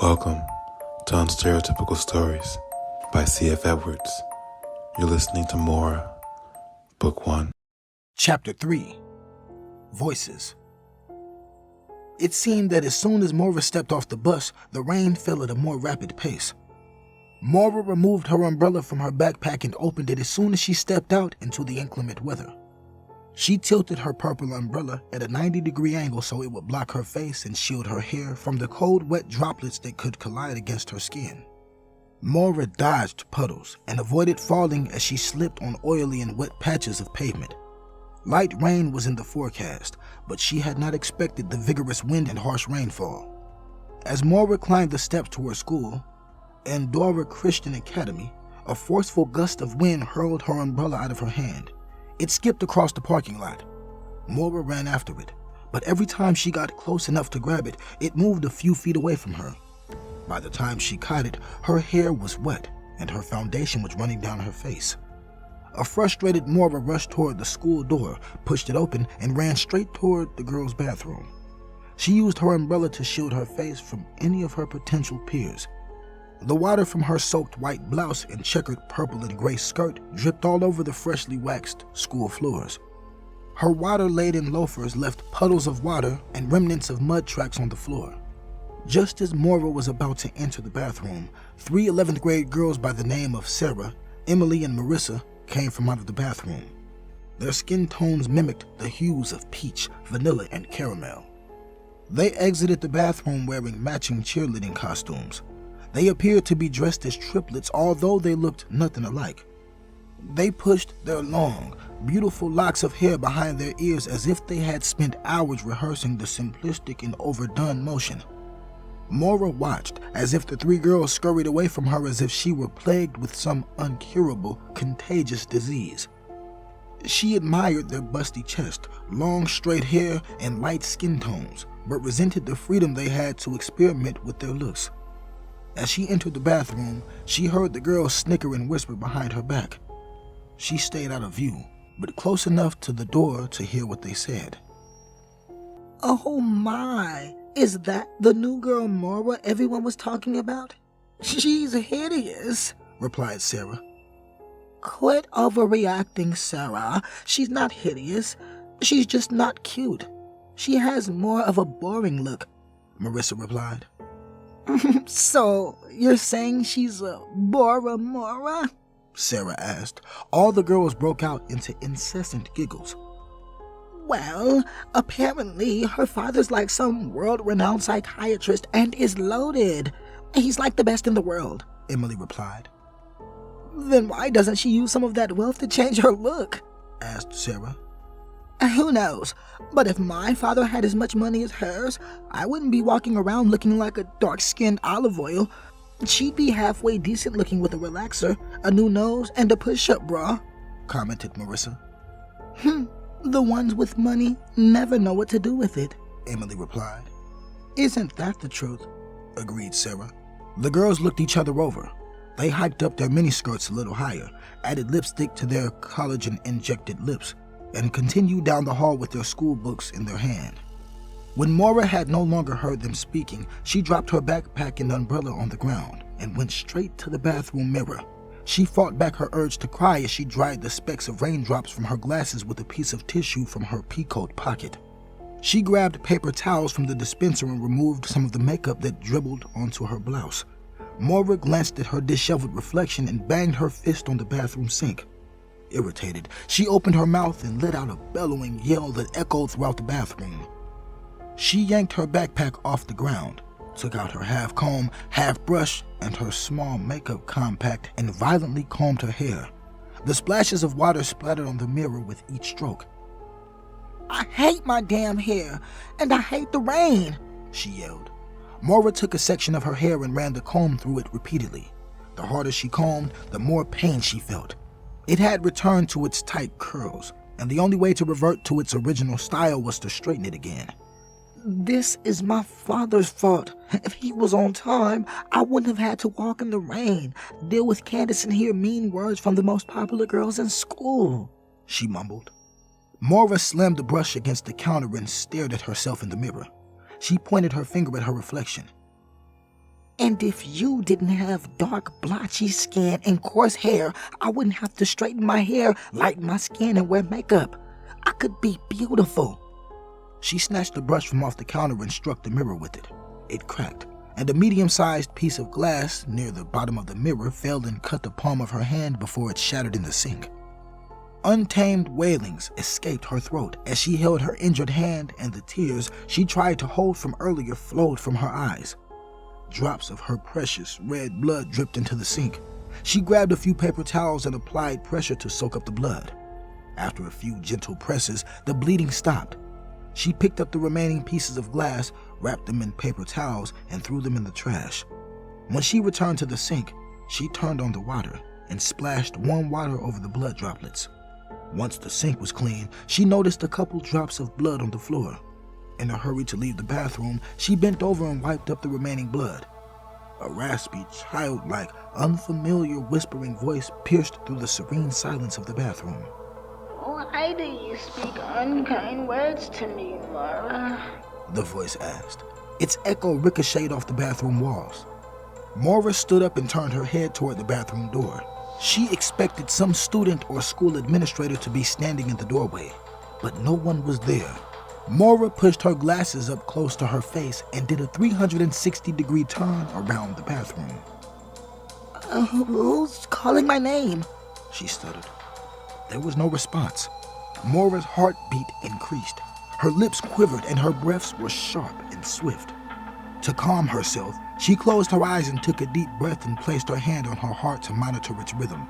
Welcome to Unstereotypical Stories by C.F. Edwards. You're listening to Mora, Book 1. Chapter 3. Voices. It seemed that as soon as Mora stepped off the bus, the rain fell at a more rapid pace. Mora removed her umbrella from her backpack and opened it as soon as she stepped out into the inclement weather. She tilted her purple umbrella at a 90-degree angle so it would block her face and shield her hair from the cold, wet droplets that could collide against her skin. Mora dodged puddles and avoided falling as she slipped on oily and wet patches of pavement. Light rain was in the forecast, but she had not expected the vigorous wind and harsh rainfall. As Mora climbed the steps to her school, Andorra Christian Academy, a forceful gust of wind hurled her umbrella out of her hand. It skipped across the parking lot. Mora ran after it, but every time she got close enough to grab it, it moved a few feet away from her. By the time she caught it, her hair was wet and her foundation was running down her face. A frustrated Mora rushed toward the school door, pushed it open, and ran straight toward the girls' bathroom. She used her umbrella to shield her face from any of her potential peers. The water from her soaked white blouse and checkered purple and gray skirt dripped all over the freshly waxed school floors. Her water-laden loafers left puddles of water and remnants of mud tracks on the floor. Just as Mora was about to enter the bathroom, 3 11th grade girls by the name of Sarah, Emily, and Marissa came from out of the bathroom. Their skin tones mimicked the hues of peach, vanilla, and caramel. They exited the bathroom wearing matching cheerleading costumes. They appeared to be dressed as triplets, although they looked nothing alike. They pushed their long, beautiful locks of hair behind their ears as if they had spent hours rehearsing the simplistic and overdone motion. Mora watched as if the 3 girls scurried away from her as if she were plagued with some uncurable, contagious disease. She admired their busty chest, long straight hair, and light skin tones, but resented the freedom they had to experiment with their looks. As she entered the bathroom, she heard the girls snicker and whisper behind her back. She stayed out of view, but close enough to the door to hear what they said. Oh my, is that the new girl Mora everyone was talking about? She's hideous, replied Sarah. Quit overreacting, Sarah. She's not hideous. She's just not cute. She has more of a boring look, Marissa replied. So, you're saying she's a Bora Mora? Sarah asked. All the girls broke out into incessant giggles. Well, apparently her father's like some world-renowned psychiatrist and is loaded. He's like the best in the world, Emily replied. Then why doesn't she use some of that wealth to change her look? Asked Sarah. Who knows? But if my father had as much money as hers, I wouldn't be walking around looking like a dark-skinned olive oil. She'd be halfway decent looking with a relaxer, a new nose, and a push-up bra, commented Marissa. The ones with money never know what to do with it, Emily replied. Isn't that the truth? Agreed Sarah. The girls looked each other over. They hiked up their miniskirts a little higher, added lipstick to their collagen-injected lips, and continued down the hall with their school books in their hand. When Mora had no longer heard them speaking, she dropped her backpack and umbrella on the ground and went straight to the bathroom mirror. She fought back her urge to cry as she dried the specks of raindrops from her glasses with a piece of tissue from her peacoat pocket. She grabbed paper towels from the dispenser and removed some of the makeup that dribbled onto her blouse. Mora glanced at her disheveled reflection and banged her fist on the bathroom sink. Irritated, she opened her mouth and let out a bellowing yell that echoed throughout the bathroom. She yanked her backpack off the ground, took out her half-comb, half-brush, and her small makeup compact and violently combed her hair. The splashes of water splattered on the mirror with each stroke. I hate my damn hair, and I hate the rain, she yelled. Mora took a section of her hair and ran the comb through it repeatedly. The harder she combed, the more pain she felt. It had returned to its tight curls, and the only way to revert to its original style was to straighten it again. This is my father's fault. If he was on time, I wouldn't have had to walk in the rain, deal with Candace, and hear mean words from the most popular girls in school, she mumbled. Mora slammed the brush against the counter and stared at herself in the mirror. She pointed her finger at her reflection. And if you didn't have dark, blotchy skin and coarse hair, I wouldn't have to straighten my hair, lighten my skin, and wear makeup. I could be beautiful. She snatched the brush from off the counter and struck the mirror with it. It cracked, and a medium-sized piece of glass near the bottom of the mirror fell and cut the palm of her hand before it shattered in the sink. Untamed wailings escaped her throat as she held her injured hand, and the tears she tried to hold from earlier flowed from her eyes. Drops of her precious red blood dripped into the sink. She grabbed a few paper towels and applied pressure to soak up the blood. After a few gentle presses, the bleeding stopped. She picked up the remaining pieces of glass, wrapped them in paper towels, and threw them in the trash. When she returned to the sink, she turned on the water and splashed warm water over the blood droplets. Once the sink was clean, she noticed a couple drops of blood on the floor. In a hurry to leave the bathroom, she bent over and wiped up the remaining blood. A raspy, childlike, unfamiliar whispering voice pierced through the serene silence of the bathroom. Why do you speak unkind words to me, Mora? The voice asked. Its echo ricocheted off the bathroom walls. Mora stood up and turned her head toward the bathroom door. She expected some student or school administrator to be standing in the doorway, but no one was there. Mora pushed her glasses up close to her face and did a 360-degree turn around the bathroom. Who's calling my name? She stuttered. There was no response. Mora's heartbeat increased. Her lips quivered and her breaths were sharp and swift. To calm herself, she closed her eyes and took a deep breath and placed her hand on her heart to monitor its rhythm.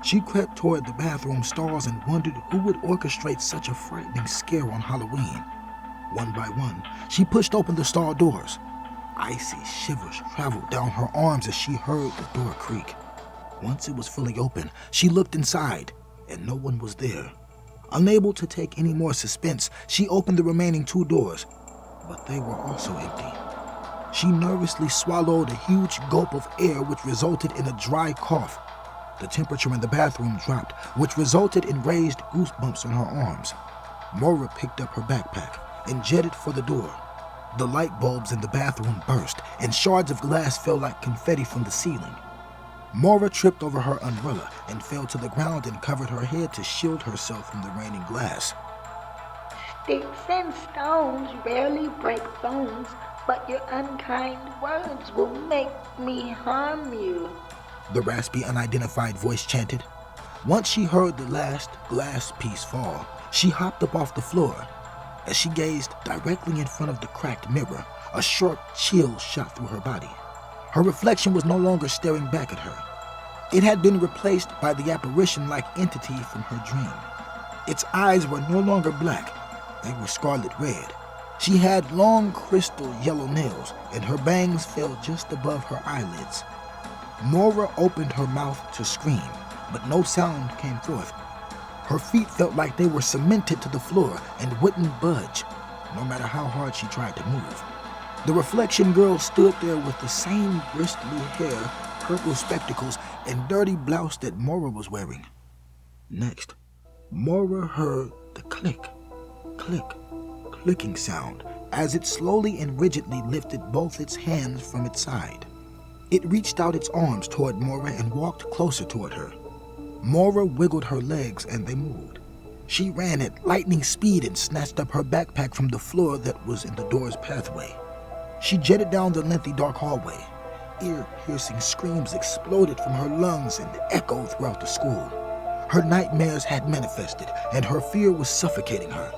She crept toward the bathroom stalls and wondered who would orchestrate such a frightening scare on Halloween. One by one, she pushed open the stall doors. Icy shivers traveled down her arms as she heard the door creak. Once it was fully open, she looked inside, and no one was there. Unable to take any more suspense, she opened the remaining 2 doors, but they were also empty. She nervously swallowed a huge gulp of air, which resulted in a dry cough. The temperature in the bathroom dropped, which resulted in raised goosebumps on her arms. Mora picked up her backpack and jetted for the door. The light bulbs in the bathroom burst, and shards of glass fell like confetti from the ceiling. Mora tripped over her umbrella and fell to the ground and covered her head to shield herself from the raining glass. Sticks and stones rarely break bones, but your unkind words will make me harm you. The raspy, unidentified voice chanted. Once she heard the last glass piece fall, she hopped up off the floor. As she gazed directly in front of the cracked mirror, a sharp chill shot through her body. Her reflection was no longer staring back at her. It had been replaced by the apparition-like entity from her dream. Its eyes were no longer black. They were scarlet red. She had long crystal yellow nails, and her bangs fell just above her eyelids. Mora opened her mouth to scream, but no sound came forth. Her feet felt like they were cemented to the floor and wouldn't budge, no matter how hard she tried to move. The reflection girl stood there with the same bristly hair, purple spectacles, and dirty blouse that Mora was wearing. Next, Mora heard the click, clicking sound as it slowly and rigidly lifted both its hands from its side. It reached out its arms toward Mora and walked closer toward her. Mora wiggled her legs and they moved. She ran at lightning speed and snatched up her backpack from the floor that was in the door's pathway. She jetted down the lengthy dark hallway. Ear-piercing screams exploded from her lungs and echoed throughout the school. Her nightmares had manifested, and her fear was suffocating her.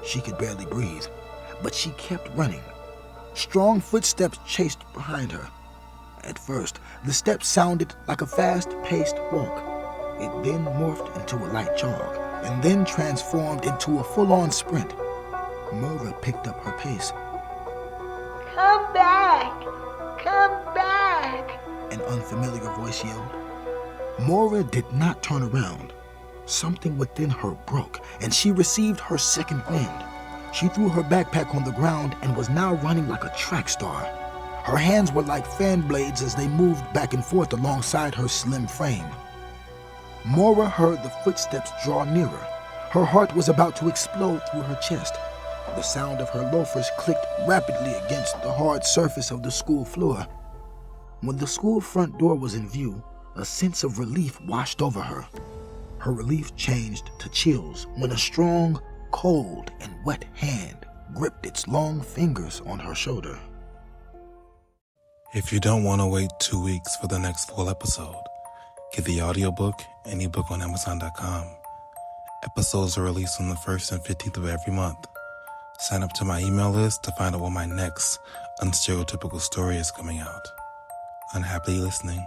She could barely breathe, but she kept running. Strong footsteps chased behind her. At first, the steps sounded like a fast-paced walk. It then morphed into a light jog, and then transformed into a full-on sprint. Mora picked up her pace. Come back! Come back! An unfamiliar voice yelled. Mora did not turn around. Something within her broke, and she received her second wind. She threw her backpack on the ground and was now running like a track star. Her hands were like fan blades as they moved back and forth alongside her slim frame. Mora heard the footsteps draw nearer. Her heart was about to explode through her chest. The sound of her loafers clicked rapidly against the hard surface of the school floor. When the school front door was in view, a sense of relief washed over her. Her relief changed to chills when a strong, cold, and wet hand gripped its long fingers on her shoulder. If you don't want to wait 2 weeks for the next full episode, get the audiobook and ebook on Amazon.com. Episodes are released on the 1st and 15th of every month. Sign up to my email list to find out when my next unstereotypical story is coming out. Unhappily listening.